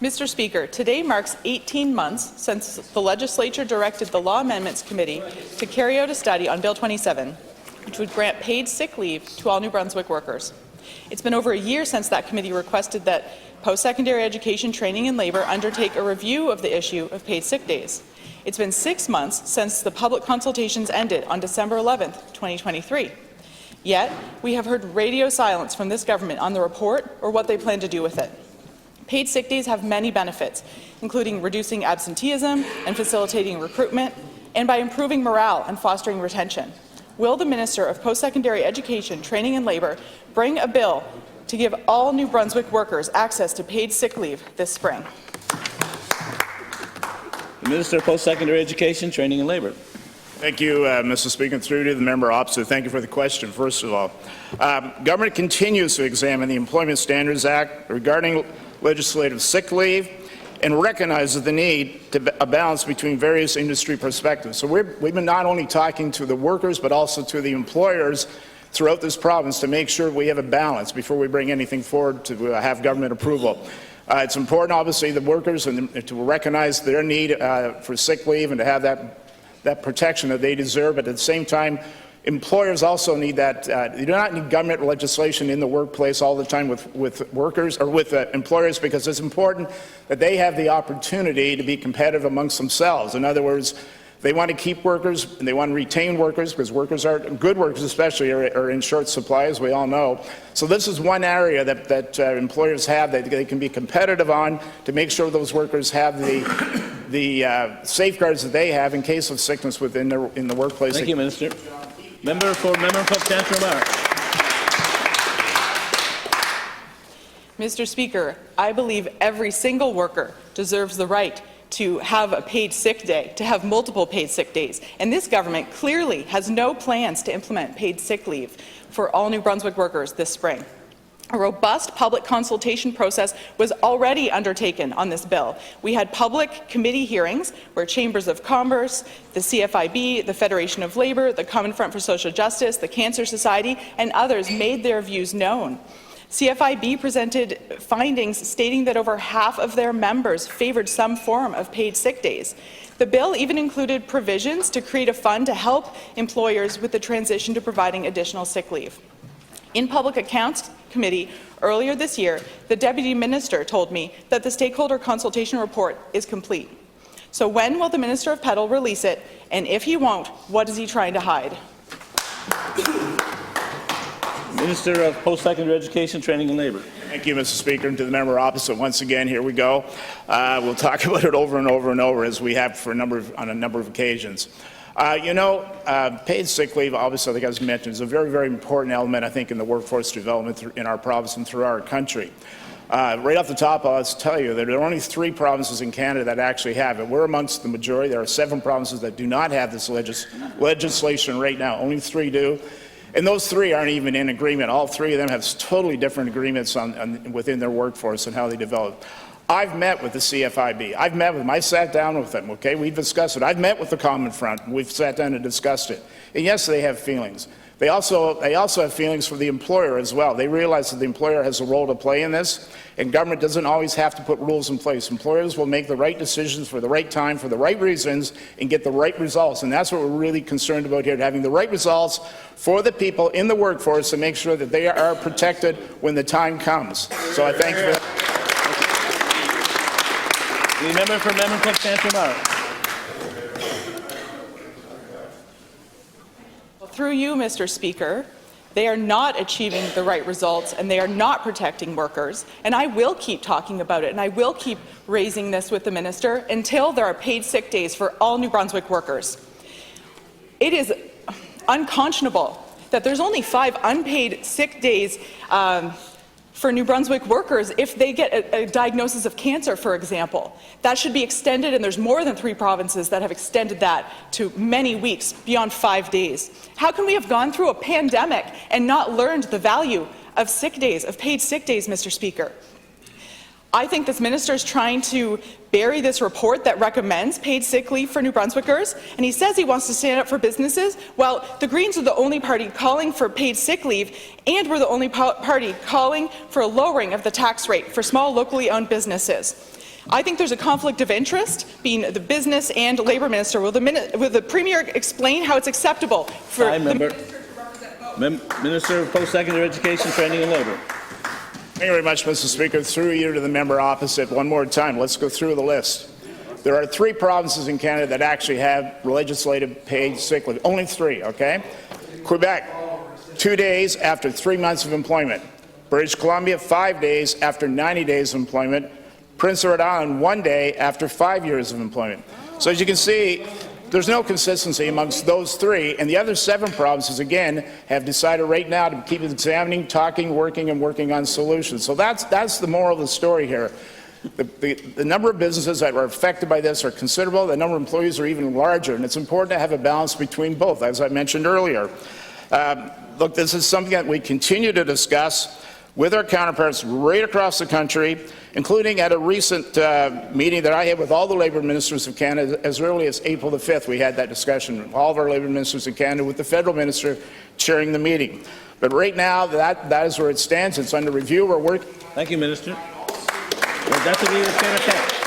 Mr. Speaker, today marks 18 months since the legislature directed the Law Amendments Committee to carry out a study on Bill 27, which would grant paid sick leave to all New Brunswick workers. It's been over a year since that committee requested that post-secondary education, training and labour undertake a review of the issue of paid sick days. It's been 6 months since the public consultations ended on December 11, 2023. Yet, we have heard radio silence from this government on the report or what they plan to do with it. Paid sick days have many benefits, including reducing absenteeism and facilitating recruitment, and by improving morale and fostering retention. Will the Minister of Post-Secondary Education, Training and Labour bring a bill to give all New Brunswick workers access to paid sick leave this spring? The Minister of Post-Secondary Education, Training and Labour. Thank you, Mr. Speaker. Through to the member opposite, thank you for the question. First of all, government continues to examine the Employment Standards Act regarding legislative sick leave and recognizes the need to a balance between various industry perspectives. So we've been not only talking to the workers but also to the employers throughout this province to make sure we have a balance before we bring anything forward to have government approval. It's important, obviously, the workers and to recognize their need for sick leave and to have that protection that they deserve. But at the same time, employers also need that. You do not need government legislation in the workplace all the time with workers or with employers, because it's important that they have the opportunity to be competitive amongst themselves. In other words, they want to keep workers and they want to retain workers, because good workers especially are in short supply, as we all know. So this is one area that employers have that they can be competitive on to make sure those workers have the safeguards that they have in case of sickness in the workplace. Thank you, Minister. Member for Memramcook-Tantramar. Mr. Speaker, I believe every single worker deserves the right to have a paid sick day, to have multiple paid sick days. And this government clearly has no plans to implement paid sick leave for all New Brunswick workers this spring. A robust public consultation process was already undertaken on this bill. We had public committee hearings where Chambers of Commerce, the CFIB, the Federation of Labour, the Common Front for Social Justice, the Cancer Society, and others made their views known. CFIB presented findings stating that over half of their members favoured some form of paid sick days. The bill even included provisions to create a fund to help employers with the transition to providing additional sick leave. In Public Accounts Committee earlier this year, the Deputy Minister told me that the stakeholder consultation report is complete. So when will the Minister of Petal release it? And if he won't, what is he trying to hide? Minister of Post-Secondary Education, Training and Labour. Thank you, Mr. Speaker. And to the member opposite, once again, here we go. We'll talk about it over and over and over, as we have on a number of occasions. Paid sick leave, obviously, like I mentioned, is a very, very important element, I think, in the workforce development in our province and through our country. Right off the top, I'll tell you that there are only 3 provinces in Canada that actually have it. We're amongst the majority. There are 7 provinces that do not have this legislation right now. Only 3 do. And those 3 aren't even in agreement. All 3 of them have totally different agreements within their workforce and how they develop. I've met with the CFIB. I sat down with them, okay? We've discussed it. I've met with the Common Front. We've sat down and discussed it. And yes, they have feelings. They also have feelings for the employer as well. They realize that the employer has a role to play in this, and government doesn't always have to put rules in place. Employers will make the right decisions for the right time, for the right reasons, and get the right results. And that's what we're really concerned about here, having the right results for the people in the workforce to make sure that they are protected when the time comes. So I thank you for that. The member for Memramcook-Tantramar. Through you, Mr. Speaker, they are not achieving the right results and they are not protecting workers. And I will keep talking about it and I will keep raising this with the minister until there are paid sick days for all New Brunswick workers. It is unconscionable that there's only 5 unpaid sick days for New Brunswick workers if they get a diagnosis of cancer, for example. That should be extended, and there's more than 3 provinces that have extended that to many weeks, beyond 5 days. How can we have gone through a pandemic and not learned the value of sick days, of paid sick days, Mr. Speaker? I think this minister is trying to bury this report that recommends paid sick leave for New Brunswickers, and he says he wants to stand up for businesses. Well, the Greens are the only party calling for paid sick leave, and we're the only party calling for a lowering of the tax rate for small locally owned businesses. I think there's a conflict of interest being the business and labour minister. Will the Premier explain how it's acceptable for Time, the member. minister to represent both? Minister of Post-Secondary Education, Training and Labour. Thank you very much, Mr. Speaker. Through you to the member opposite, one more time. Let's go through the list. There are 3 provinces in Canada that actually have legislative paid sick leave. Only 3, okay? Quebec, 2 days after 3 months of employment. British Columbia, 5 days after 90 days of employment. Prince Edward Island, 1 day after 5 years of employment. So as you can see, there's no consistency amongst those 3, and the other 7 provinces, again, have decided right now to keep examining, talking, working, and working on solutions. So that's the moral of the story here. The number of businesses that are affected by this are considerable. The number of employees are even larger, and it's important to have a balance between both, as I mentioned earlier. Look, this is something that we continue to discuss with our counterparts right across the country, including at a recent meeting that I had with all the Labour Ministers of Canada as early as April the 5th. We had that discussion, all of our Labour Ministers in Canada, with the Federal Minister chairing the meeting. But right now, that is where it stands. It's under review. We're working. Thank you, Minister. Deputy Lieutenant Cat.